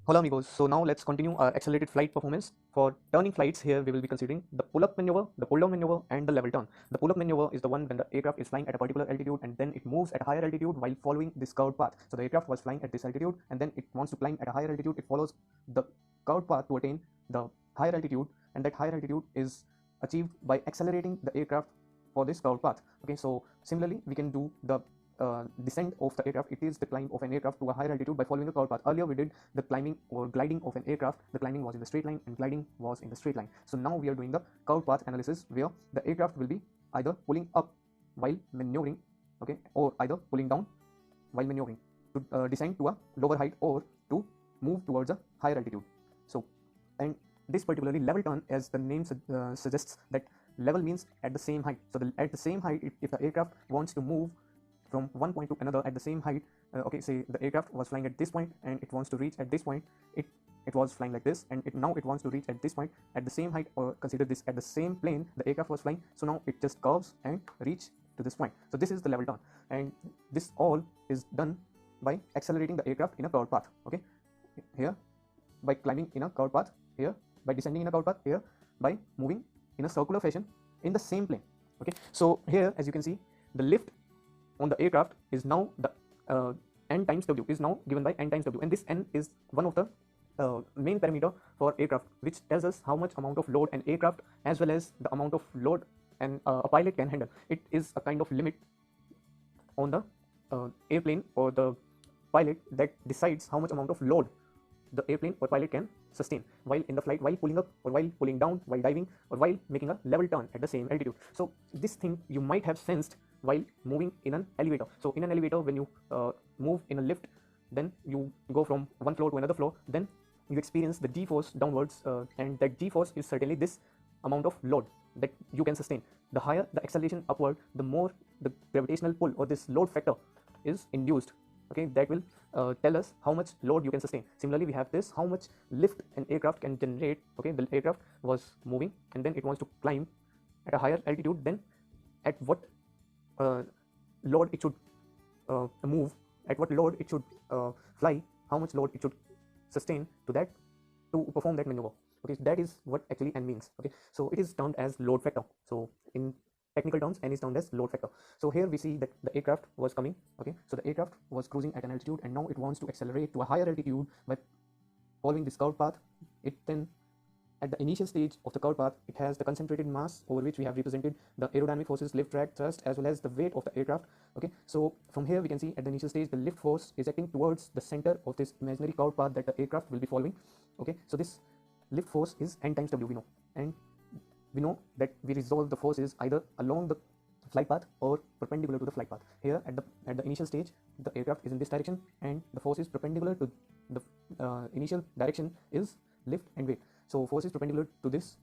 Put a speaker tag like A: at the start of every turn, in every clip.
A: Hello amigos, so now let's continue our accelerated flight performance. For turning flights, here we will be considering the pull-up maneuver, the pull-down maneuver and the level turn. The pull-up maneuver is the one when the aircraft is flying at a particular altitude and then it moves at a higher altitude while following this curved path. So the aircraft was flying at this altitude and then it wants to climb at a higher altitude. It follows the curved path to attain the higher altitude, and that higher altitude is achieved by accelerating the aircraft for this curved path. Okay, so similarly we can do the descent of the aircraft. It is the climb of an aircraft to a higher altitude by following a curved path. Earlier we did the climbing or gliding of an aircraft. The climbing was in the straight line and gliding was in the straight line. So now we are doing the curved path analysis, where the aircraft will be either pulling up while maneuvering, okay, or either pulling down while maneuvering to descend to a lower height or to move towards a higher altitude. So, and this particularly level turn, as the name suggests, that level means at the same height. So at the same height, if the aircraft wants to move from one point to another at the same height, okay, say the aircraft was flying at this point and it wants to reach at this point. It was flying like this, and now it wants to reach at this point at the same height, or consider this at the same plane the aircraft was flying. So now it just curves and reach to this point. So this is the level turn, and this all is done by accelerating the aircraft in a curved path. Okay, here by climbing in a curved path, here by descending in a curved path, here by moving in a circular fashion in the same plane. Okay, so here as you can see, the lift on the aircraft is now the n times w, is now given by n times w, and this n is one of the main parameter for aircraft, which tells us how much amount of load an aircraft as well as the amount of load a pilot can handle. It is a kind of limit on the airplane or the pilot that decides how much amount of load the airplane or pilot can sustain while in the flight, while pulling up or while pulling down, while diving or while making a level turn at the same altitude. So this thing you might have sensed while moving in an elevator. So in an elevator, when you move in a lift, then you go from one floor to another floor, then you experience the g-force downwards, and that g-force is certainly this amount of load that you can sustain. The higher the acceleration upward, the more the gravitational pull or this load factor is induced. Okay, that will tell us how much load you can sustain. Similarly, we have this, how much lift an aircraft can generate. Okay, the aircraft was moving and then it wants to climb at a higher altitude, then at what load it should move, at what load it should fly, how much load it should sustain to that to perform that maneuver. Okay, so that is what actually n means. Okay, so it is termed as load factor. So in technical terms, n is termed as load factor. So here we see that the aircraft was coming. Okay, so the aircraft was cruising at an altitude and now it wants to accelerate to a higher altitude by following this curved path. It then, at the initial stage of the curved path, it has the concentrated mass, over which we have represented the aerodynamic forces, lift, drag, thrust, as well as the weight of the aircraft. Okay, so from here we can see at the initial stage the lift force is acting towards the center of this imaginary curved path that the aircraft will be following. Okay, so this lift force is n times w, we know, and we know that we resolve the forces either along the flight path or perpendicular to the flight path. Here at the initial stage, the aircraft is in this direction and the force is perpendicular to the initial direction is lift and weight. So force is perpendicular to this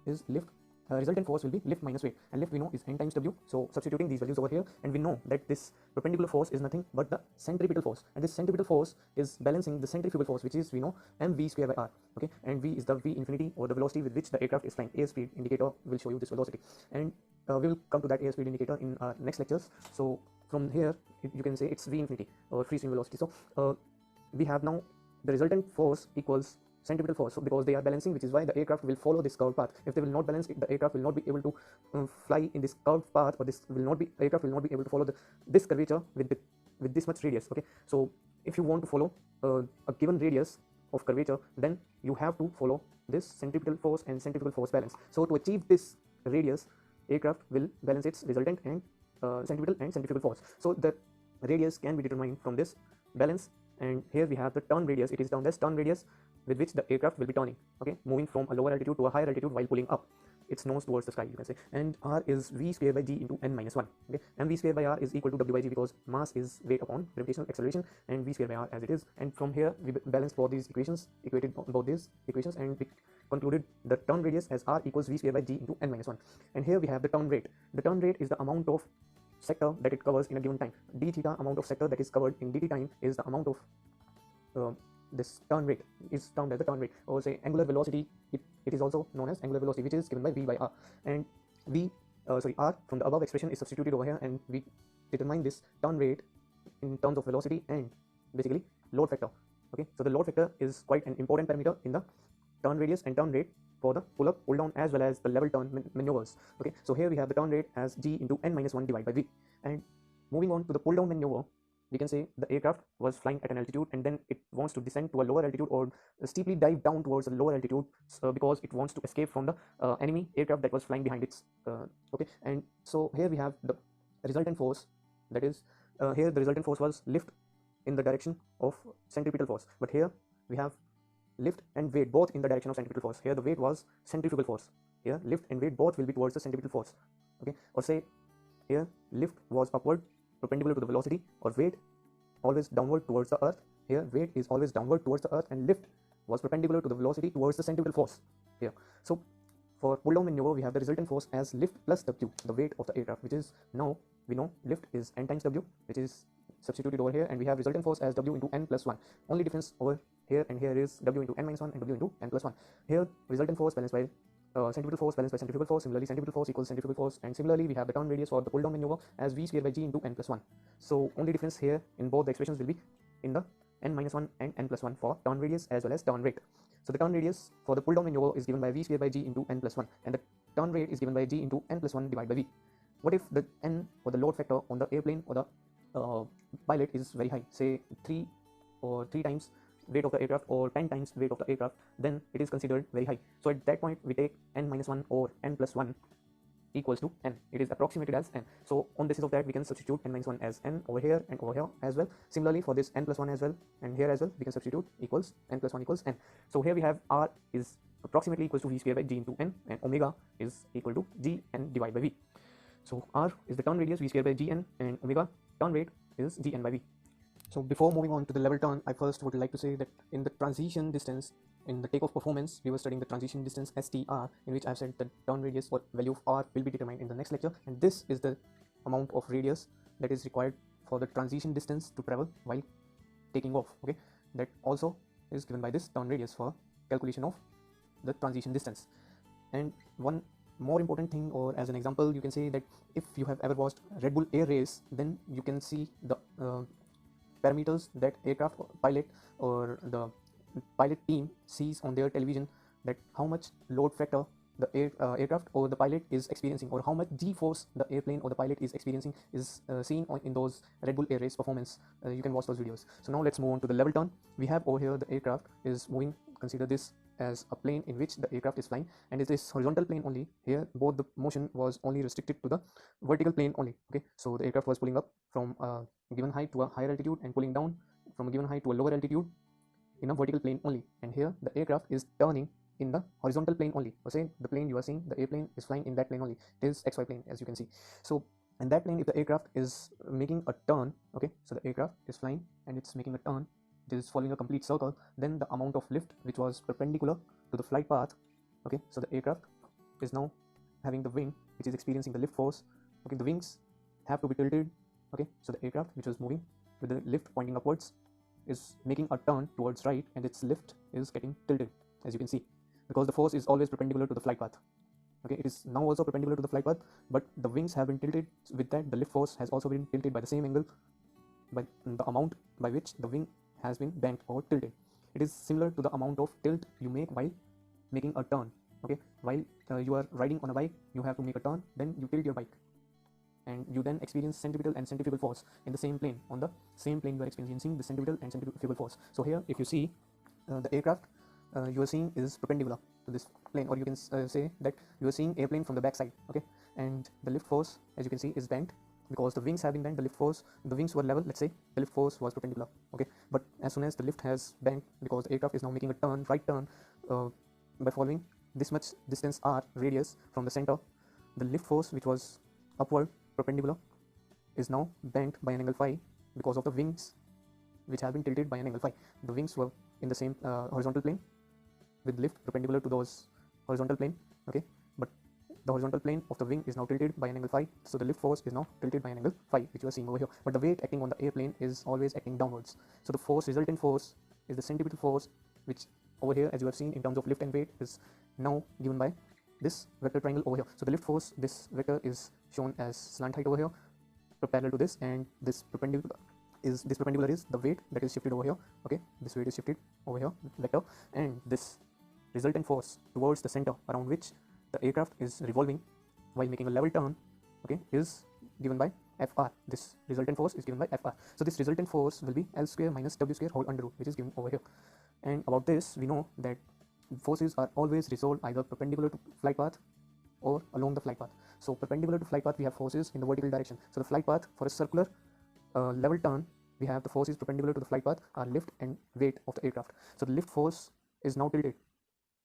A: is lift. Resultant force will be lift minus weight, and lift we know is n times w. So substituting these values over here, and we know that this perpendicular force is nothing but the centripetal force, and this centripetal force is balancing the centrifugal force, which is, we know, mv square by r. Okay, and v is the v infinity, or the velocity with which the aircraft is flying. Airspeed indicator will show you this velocity, and we will come to that airspeed indicator in our next lectures. So from here you can say it's v infinity or free stream velocity. So we have now the resultant force equals centripetal force, so because they are balancing, which is why the aircraft will follow this curved path. If they will not balance it, the aircraft will not be able to fly in this curved path, or this will not be, aircraft will not be able to follow this curvature with this much radius. Okay, so if you want to follow a given radius of curvature, then you have to follow this centripetal force and centrifugal force balance. So to achieve this radius, aircraft will balance its resultant and centripetal and centrifugal force. So the radius can be determined from this balance, and here we have the turn radius. It is termed as turn radius, with which the aircraft will be turning, okay, moving from a lower altitude to a higher altitude while pulling up its nose towards the sky, you can say. And r is v square by g into n minus 1. Okay, mv square by r is equal to w by g, because mass is weight upon gravitational acceleration, and v square by r as it is. And from here we balanced both these equations, equated both these equations, and we concluded the turn radius as r equals v square by g into n minus 1. And here we have the turn rate. The turn rate is the amount of sector that it covers in a given time. D theta, amount of sector that is covered in dt time, is the amount of this turn rate, is termed as the turn rate, or say angular velocity. It is also known as angular velocity, which is given by v by r. And r from the above expression is substituted over here, and we determine this turn rate in terms of velocity and basically load factor. Okay, so the load factor is quite an important parameter in the turn radius and turn rate for the pull up, pull down, as well as the level turn maneuvers. Okay, so here we have the turn rate as g into n minus 1 divided by v. And moving on to the pull down maneuver, we can say the aircraft was flying at an altitude and then it wants to descend to a lower altitude or steeply dive down towards a lower altitude because it wants to escape from the enemy aircraft that was flying behind its okay. And so here we have the resultant force, that is here the resultant force was lift in the direction of centripetal force, but here we have lift and weight both in the direction of centripetal force. Here the weight was centrifugal force, here lift and weight both will be towards the centripetal force. Okay, or say here lift was upward perpendicular to the velocity, or weight always downward towards the earth. Here weight is always downward towards the earth and lift was perpendicular to the velocity towards the centripetal force here. So for pull down maneuver, we have the resultant force as lift plus w, the weight of the aircraft, which is now we know lift is n times w, which is substituted over here, and we have resultant force as w into n plus 1. Only difference over here and here is w into n minus 1 and w into n plus 1. Here resultant force balanced by centripetal force balanced by centrifugal force. Similarly, centripetal force equals centrifugal force, and similarly we have the turn radius for the pull down maneuver as v square by g into n plus 1. So only difference here in both the expressions will be in the n minus 1 and n plus 1 for turn radius as well as turn rate. So the turn radius for the pull down maneuver is given by v square by g into n plus 1, and the turn rate is given by g into n plus 1 divided by v. What if the n or the load factor on the airplane or the pilot is very high, say 3 times weight of the aircraft or 10 times weight of the aircraft, then it is considered very high. So at that point we take n minus 1 or n plus 1 equals to n. It is approximated as n. So on basis of that we can substitute n minus 1 as n over here and over here as well. Similarly for this n plus 1 as well and here as well we can substitute equals n plus 1 equals n. So here we have r is approximately equals to v square by g into n, and omega is equal to g n divided by v. So r is the turn radius v square by g n, and omega turn rate is g n by v. So before moving on to the level turn, I first would like to say that in the transition distance, in the takeoff performance, we were studying the transition distance STR, in which I've said the turn radius or value of R will be determined in the next lecture, and this is the amount of radius that is required for the transition distance to travel while taking off. Okay, that also is given by this turn radius for calculation of the transition distance. And one more important thing, or as an example, you can say that if you have ever watched Red Bull Air Race, then you can see the parameters that aircraft pilot or the pilot team sees on their television, that how much load factor the aircraft or the pilot is experiencing, or how much g-force the airplane or the pilot is experiencing is seen in those Red Bull Air Race performance. You can watch those videos. So now let's move on to the level turn. We have over here the aircraft is moving. Consider this as a plane in which the aircraft is flying, and it is horizontal plane only. Here both the motion was only restricted to the vertical plane only. Okay, so the aircraft was pulling up from a given height to a higher altitude and pulling down from a given height to a lower altitude in a vertical plane only, and here the aircraft is turning in the horizontal plane only. Or say the plane you are seeing, the airplane is flying in that plane only. It is xy plane, as you can see. So in that plane, if the aircraft is making a turn, okay, so the aircraft is flying and it's making a turn, it is following a complete circle, then the amount of lift which was perpendicular to the flight path, okay, so the aircraft is now having the wing which is experiencing the lift force. Okay, the wings have to be tilted. Okay, so the aircraft which was moving with the lift pointing upwards is making a turn towards right, and its lift is getting tilted, as you can see, because the force is always perpendicular to the flight path. Okay, it is now also perpendicular to the flight path, but the wings have been tilted. With that, the lift force has also been tilted by the same angle, by the amount by which the wing has been bent or tilted. It is similar to the amount of tilt you make while making a turn. Okay, while you are riding on a bike, you have to make a turn, then you tilt your bike, and you then experience centripetal and centrifugal force in the same plane. On the same plane you are experiencing the centripetal and centrifugal force. So here if you see the aircraft you are seeing is perpendicular to this plane, or you can say that you are seeing airplane from the back side. Okay, and the lift force, as you can see, is bent because the wings have been bent. The lift force, the wings were level, let's say the lift force was perpendicular. Okay, but as soon as the lift has bent, because the aircraft is now making a turn, right turn, by following this much distance r radius from the center, the lift force which was upward perpendicular is now bent by an angle phi because of the wings which have been tilted by an angle phi. The wings were in the same horizontal plane with lift perpendicular to those horizontal plane. Okay, but the horizontal plane of the wing is now tilted by an angle phi, so the lift force is now tilted by an angle phi, which you are seeing over here. But the weight acting on the airplane is always acting downwards, so the force, resultant force, is the centripetal force, which over here, as you have seen in terms of lift and weight, is now given by this vector triangle over here. So the lift force, this vector is shown as slant height over here, parallel to this, and this perpendicular is this perpendicular is the weight that is shifted over here. Okay, this weight is shifted over here, vector, and this resultant force towards the center around which the aircraft is revolving while making a level turn, okay, is given by Fr. This resultant force is given by Fr. So this resultant force will be L square minus W square whole under root, which is given over here. And about this, we know that forces are always resolved either perpendicular to flight path or along the flight path. So perpendicular to flight path, we have forces in the vertical direction. So the flight path for a circular level turn, we have the forces perpendicular to the flight path are lift and weight of the aircraft. So the lift force is now tilted.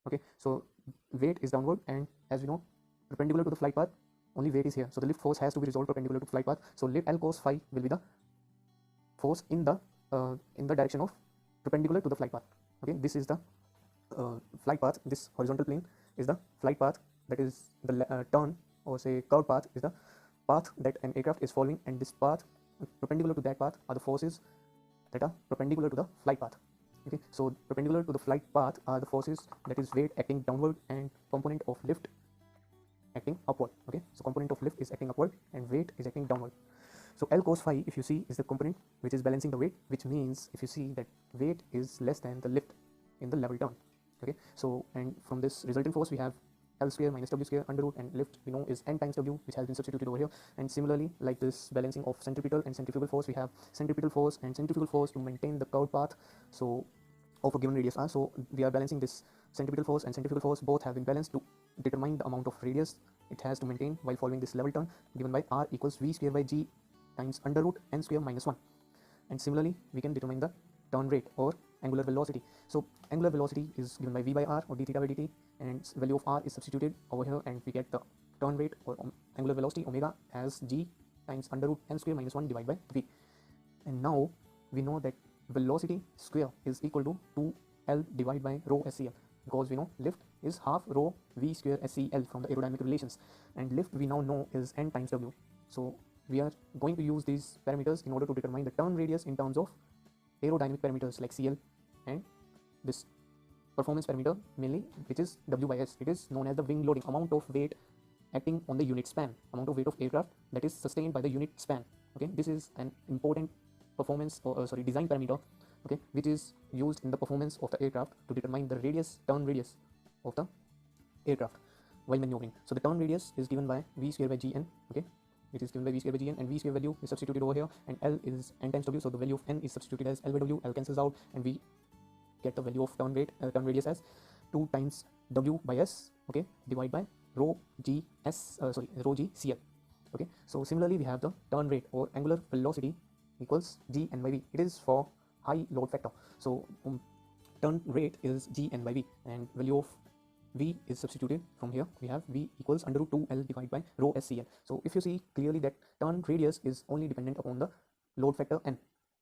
A: Okay, so weight is downward, and as we know, perpendicular to the flight path, only weight is here. So the lift force has to be resolved perpendicular to flight path. So lift L cos phi will be the force in the direction of perpendicular to the flight path. Okay, this is the flight path. This horizontal plane is the flight path, that is the turn or say curved path is the path that an aircraft is following, and this path perpendicular to that path are the forces that are perpendicular to the flight path. Okay, so perpendicular to the flight path are the forces, that is weight acting downward and component of lift acting upward. Okay, so component of lift is acting upward and weight is acting downward. So L cos phi, if you see, is the component which is balancing the weight, which means if you see that weight is less than the lift in the level turn. Okay, so and from this resultant force we have L square minus W square under root, and lift we know is N times W, which has been substituted over here. And similarly, like this balancing of centripetal and centrifugal force, we have centripetal force and centrifugal force to maintain the curved path so of a given radius r. So we are balancing this centripetal force and centrifugal force, both have been balanced to determine the amount of radius it has to maintain while following this level turn, given by r equals v square by g times under root n square minus 1. And similarly, we can determine the turn rate or angular velocity. So angular velocity is given by v by r or d theta by dt, and value of r is substituted over here, and we get the turn rate or angular velocity omega as g times under root n square minus 1 divided by v. And now we know that velocity square is equal to 2l divided by rho SCL, because we know lift is half rho v square SCL from the aerodynamic relations, and lift we now know is n times w. So we are going to use these parameters in order to determine the turn radius in terms of aerodynamic parameters like CL and this performance parameter mainly, which is W by S. It is known as the wing loading, amount of weight acting on the unit span, amount of weight of aircraft that is sustained by the unit span. Okay, this is an important performance or design parameter, okay, which is used in the performance of the aircraft to determine the radius, turn radius of the aircraft while maneuvering. So the turn radius is given by v square by gn. Okay, it is given by v square by gn, and v square value is substituted over here, and L is n times w, so the value of n is substituted as L by w. L cancels out, and we get the value of turn radius as 2 times w by s, okay, divided by rho g cl. Okay, so similarly we have the turn rate or angular velocity equals g n by v. It is for high load factor, so turn rate is g n by v, and value of v is substituted from here. We have v equals under root 2l divided by rho SCL. So if you see clearly that turn radius is only dependent upon the load factor n.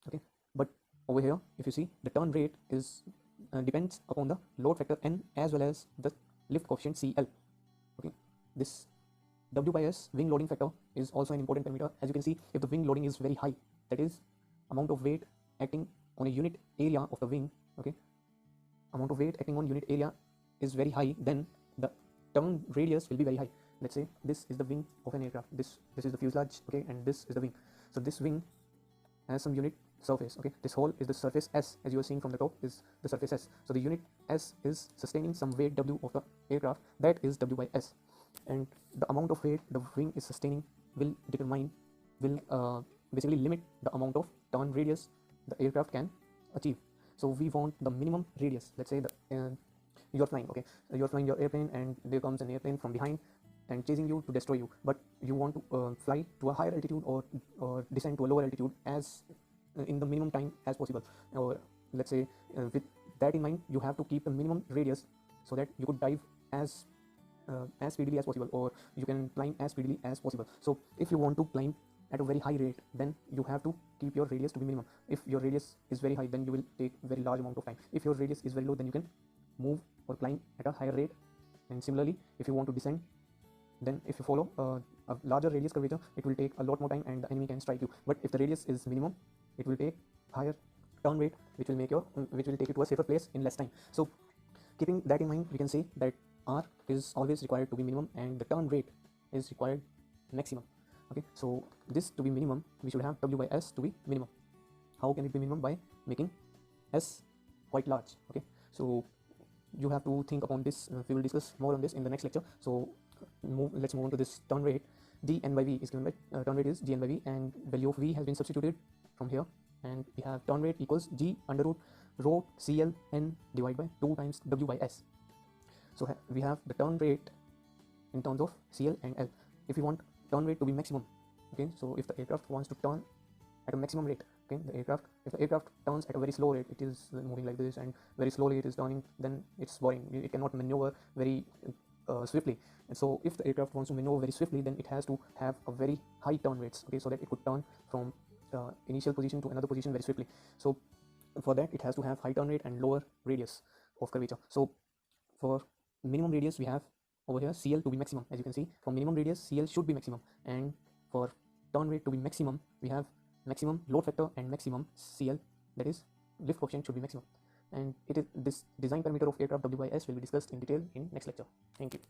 A: Okay, but over here if you see the turn rate is depends upon the load factor n as well as the lift coefficient CL. Okay, this W by S wing loading factor is also an important parameter. As you can see, if the wing loading is very high, that is amount of weight acting on a unit area of the wing, okay, amount of weight acting on unit area is very high, then the turn radius will be very high. Let's say this is the wing of an aircraft, this is the fuselage, okay, and this is the wing. So this wing has some unit surface, okay, this whole is the surface S, as you are seeing from the top is the surface S. So the unit S is sustaining some weight W of the aircraft, that is W by S, and the amount of weight the wing is sustaining will basically limit the amount of turn radius the aircraft can achieve. So we want the minimum radius. Let's say you're flying, okay, you're flying your airplane, and there comes an airplane from behind and chasing you to destroy you, but you want to fly to a higher altitude or descend to a lower altitude as in the minimum time as possible, or let's say with that in mind you have to keep the minimum radius so that you could dive as speedily as possible, or you can climb as speedily as possible. So if you want to climb at a very high rate, then you have to keep your radius to be minimum. If your radius is very high, then you will take very large amount of time. If your radius is very low, then you can move or climb at a higher rate. And similarly, if you want to descend, then if you follow a larger radius curvature, it will take a lot more time and the enemy can strike you. But if the radius is minimum, it will take higher turn rate, which will take you to a safer place in less time. So keeping that in mind, we can say that R is always required to be minimum and the turn rate is required maximum. Okay, so this to be minimum, we should have W by S to be minimum. how can it be minimum? By making S quite large. Okay, so you have to think upon this. We will discuss more on this in the next lecture. So let's move on to this turn rate. Dn by v is given by turn rate is Gn by v, and value of v has been substituted from here, and we have turn rate equals G under root rho CL n divided by 2 times W by S. So we have the turn rate in terms of CL and L. If we want turn rate to be maximum, okay, so if the aircraft wants to turn at a maximum rate, okay, if the aircraft turns at a very slow rate, it is moving like this and very slowly it is turning, then it's boring. It cannot maneuver very swiftly. And so if the aircraft wants to maneuver very swiftly, then it has to have a very high turn rates, okay, so that it could turn from initial position to another position very swiftly. So for that it has to have high turn rate and lower radius of curvature. So for minimum radius, we have over here CL to be maximum. As you can see, for minimum radius, CL should be maximum, and for turn rate to be maximum, we have maximum load factor and maximum CL, that is lift coefficient, should be maximum. And it is this design parameter of aircraft W by S will be discussed in detail in next lecture. Thank you.